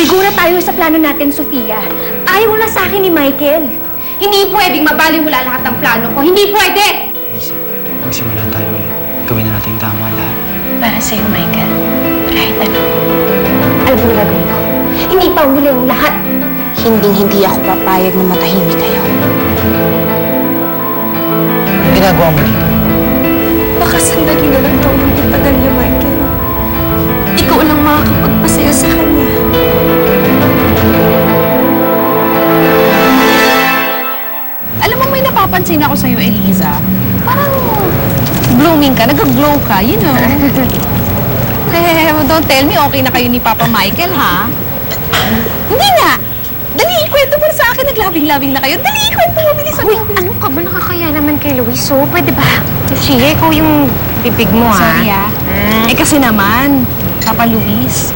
Siguro tayo sa plano natin, Sofia. Ayaw na sa akin ni Michael. Hindi pwedeng mabaliwala lahat ng plano ko. Hindi pwede! Lisa, magsimula tayo ulit. Gawin na natin tama lahat. Para sa'yo, Michael. Kahit ano. Alam mo na gagawin ko. Hindi pa huli ang lahat. Hindi ako papayag na matahimik kayo. Anong ginagawa mo dito? Baka sandali na lang daw yung itagal niya, Michael. Ikaw lang makakapagpasaya sa kanya. Alam mo, may napapansin ako sa'yo, Eliza. Parang blooming ka, nag-glow ka, you know. Don't tell me okay na kayo ni Papa Michael, ha? Hindi nga! Dali, ikwento mo sa akin. Naglabing-labing na kayo. Dali, ikwento mo. Bilis Uy, ano ka ba? Nakakaya naman kay Luis. So, pwede ba? Sige, ikaw yung bibig mo, ha? Sorry, ah. Eh, kasi naman, Papa Luis,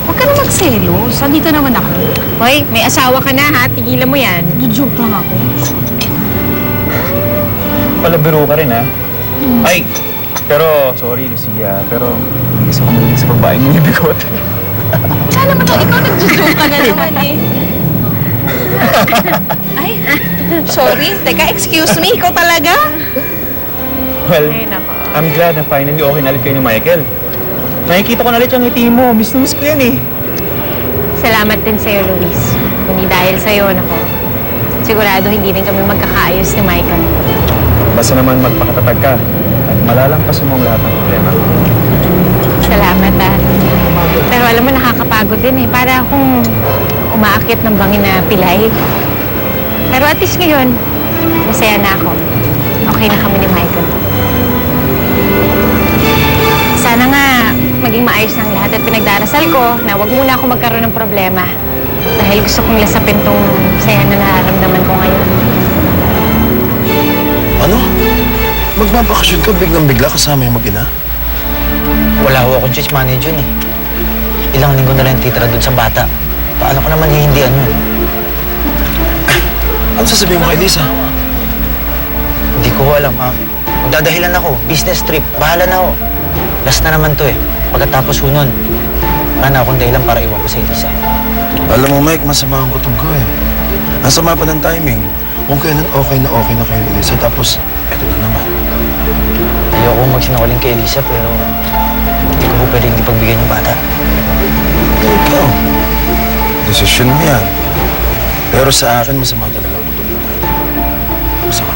huwag ka na magselos. Andito naman ako. Hoy, may asawa ka na, ha? Tigilan mo yan. Joke lang ako. Palabiro ka rin, ha? Ay! Pero, sorry, Lucia, pero hindi kasi ako mahilig sa babaeng may bigot. Sana naman to, ikaw nag-joke ka na naman, eh. Ay, sorry. Teka, excuse me. Ikaw talaga? Well, Ay, nako. I'm glad na finally okay na ulit kayo ni Michael. Nakikita ko na ulit yung ngiti mo. Miss na miss ko yan, eh. Salamat din sa'yo, Luis. Kundi dahil sa'yo, nako. Sigurado hindi rin kami magkakaayos ni Michael. Basta naman magpakatatag ka at malalampasan mo ang lahat ng problema. Salamat, ha. Pero alam mo, nakakapagod din, eh. Para akong umaakit ng bangin na pilay. Pero at least ngayon, masaya na ako. Okay na kami ni Michael. Sana nga maging maayos ng lahat at pinagdarasal ko na wag muna ako magkaroon ng problema. Dahil gusto kong lasapin tong saya na nararamdaman ko ngayon. Ano? Magbabakasyon ka biglang-bigla kasama yung mag-ina? Wala ho akong choice manager eh. Ilang linggo na lang titira doon sa bata. Paano ko naman hihindihan yun? Ano sasabihin mo kay Lisa? Hindi ko ho alam, ha? Magdadahilan ako. Business trip. Bahala na ho. Last na naman to eh. Pagkatapos ho nun, wala na akong dahilan para iwan ko sa Elisa. Alam mo, Mike, masama ang kutob ko eh. Ang sama pa ng timing. Kung kailan okay na kayo ni Lisa, tapos eto na naman. Ayoko magsinungaling kay Elisa pero hindi ko ho pwede hindi pagbigyan yung bata. Ikaw, desisyon mo yan. Pero sa akin, masama talaga ang kutob mo. Masama.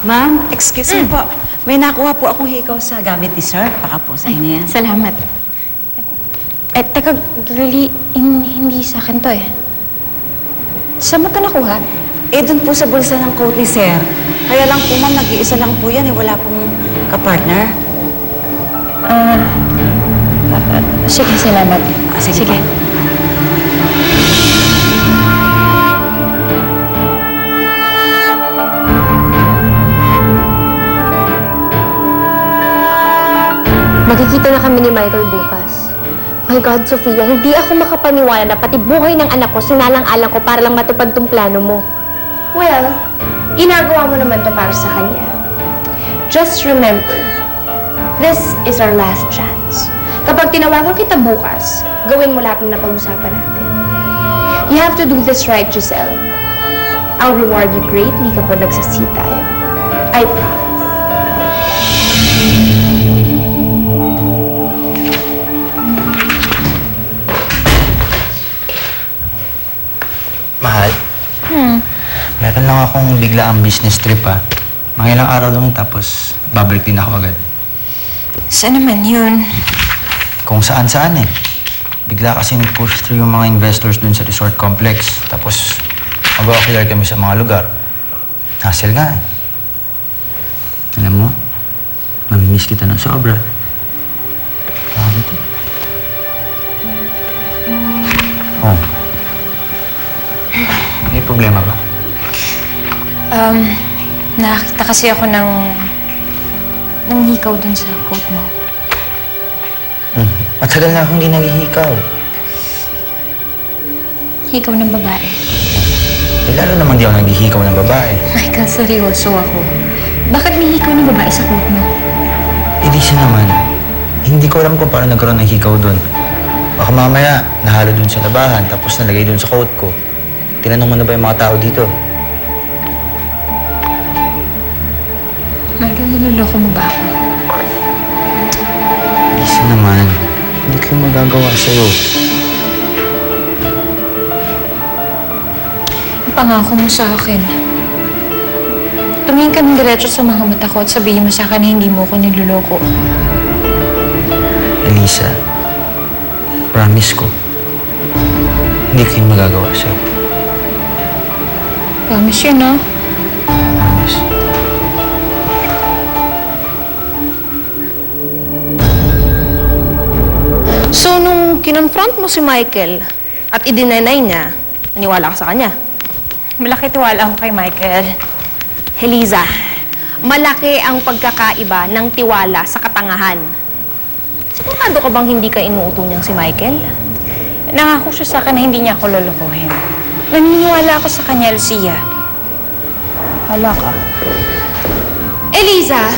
Ma'am, excuse me po. May nakuha po akong hikaw sa gamit ni sir. Baka po sa inyo yan. Salamat. Eh, teka, really, hindi sa akin to, eh. Saan mo ito nakuha? Eh, dun po sa bulsa ng coat ni sir. Kaya lang po, ma'am, nag-iisa lang po yan. Eh, wala pong kapartner. Sige, salamat. Sige po. Magkikita na kami ni Michael bukas. My God, Sofia, hindi ako makapaniwala na pati buhay ng anak ko sinalang-alang ko para lang matupad tong plano mo. Well, ginagawa mo naman to para sa kanya. Just remember, this is our last chance. Kapag tinawagan kita bukas, gawin mo lahat ng napag-usapan natin. You have to do this right, Giselle. I'll reward you greatly kapag nagsasi tayo. I promise. Mahal? Meron lang akong biglaang business trip, ha? Mga ilang araw lang tapos babalik din ako agad. Saan naman yun? Kung saan-saan eh. Bigla kasi nag-push through yung mga investors dun sa resort complex. Tapos mag-o-clear kami sa mga lugar. Hassle nga eh. Alam mo, mamimiss kita ng sobra. Grabe to. Oh. May problema ba? Nakakita kasi ako ng hikaw dun sa coat mo. Matagal na akong hindi naghihikaw. Hikaw ng babae. Eh, lalo naman di ako naghihikaw ng babae. Michael, seryoso ako. Bakit may hikaw ng babae sa coat mo? Eh, di siya naman. Hindi ko alam kung paano nagkaroon ng hikaw doon. Baka mamaya, nahalo doon sa labahan, tapos nalagay doon sa coat ko. Tinanong mo na ba yung mga tao dito? Michael, niloloko mo ba ako? Lisa naman, hindi ko yung magagawa sa'yo. Pangako mo sa akin. Tumingin ka ng diretso sa mga mata ko at sabihin mo sa akin na hindi mo ako niloloko. Elisa, promise ko, hindi ko yung magagawa sa'yo. Promise yun, no? Promise. So, nung kinonfront mo si Michael at i-deny niya, naniwala ka sa kanya? Malaki tiwala ako kay Michael. Eliza, malaki ang pagkakaiba ng tiwala sa katangahan. Sigurado ka bang hindi ka inuuto niyang si Michael? Nangako siya sa akin na hindi niya ako lolokohin. Naniniwala ako sa kanya, Lucia. Hala ka. Eliza,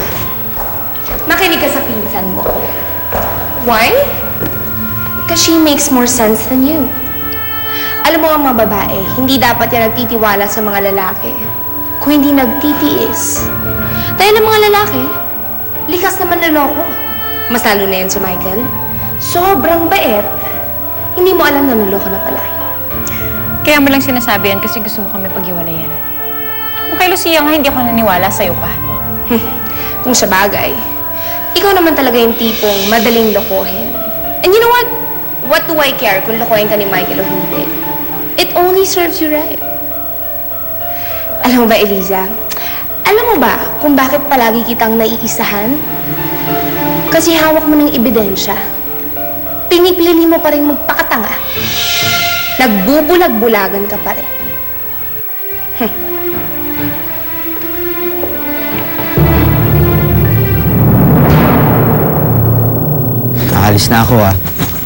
makinig ka sa pinsan mo. Why? Because she makes more sense than you. Alam mo ang mga babae, hindi dapat yan nagtitiwala sa mga lalaki. Kung hindi nagtitiis. Dahil ang mga lalaki, likas naman naloko. Mas lalo na yan si Michael. Sobrang bait. Hindi mo alam na naloko na pala. Kaya mo lang sinasabi yan kasi gusto mo kami paghiwalayan. Kung kay Lucia nga, hindi ako naniwala sa'yo pa. Kung sa bagay, ikaw naman talaga yung tipong madaling lokohin. And you know what? What do I care kung lokohin ka ni Michael o hindi? It only serves you right. Alam mo ba, Eliza? Alam mo ba kung bakit palagi kitang naiisahan? Kasi hawak mo ng ebidensya. Pinipili mo pa rin magpakatanga. Nagbubulag-bulagan ka pa rin. Nakalis na ako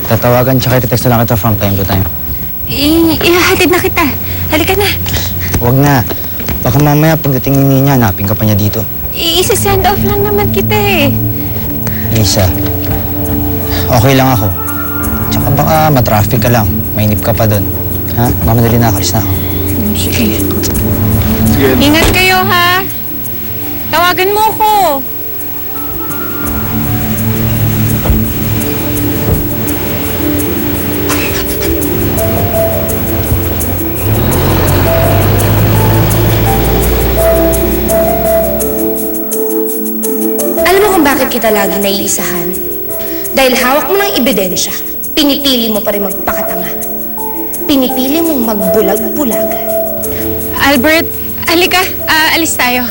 Tatawagan tsaka i-text na lang kita from time to time. Ihahatid na kita. Halika na. Huwag na. Baka mamaya pagdating ni Ninya, hanapin ka pa niya dito. Isi-send off lang naman kita eh. Lisa, okay lang ako. Tsaka baka matraffic ka lang. Mainip ka pa doon. Ha? Mamadali na, akalis na ako. Sige. Ingat kayo, ha? Tawagan mo ko. Alam mo kung bakit kita lagi naiisahan? Dahil hawak mo ng ebidensya, pinipili mo pa rin magpakatanga. Pinipili mong magbulag-bulagan. Albert, halika. Alis tayo.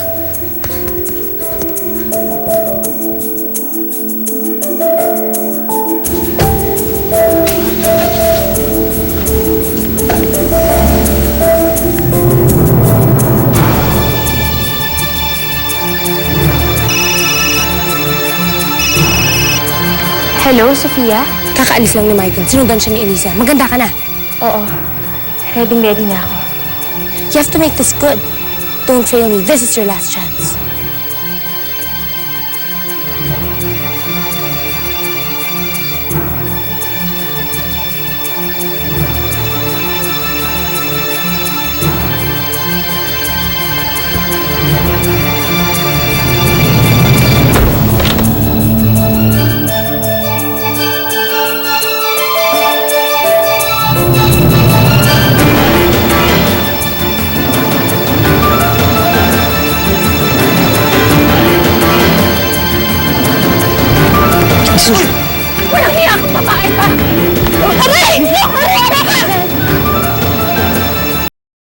Hello, Sofia? Kakaalis lang ni Michael. Sinundan siya ni Elisa. Maganda ka na. Oo. Ready na ako. You have to make this good. Don't fail me. This is your last chance. Walang niya akong babae pa! Aray!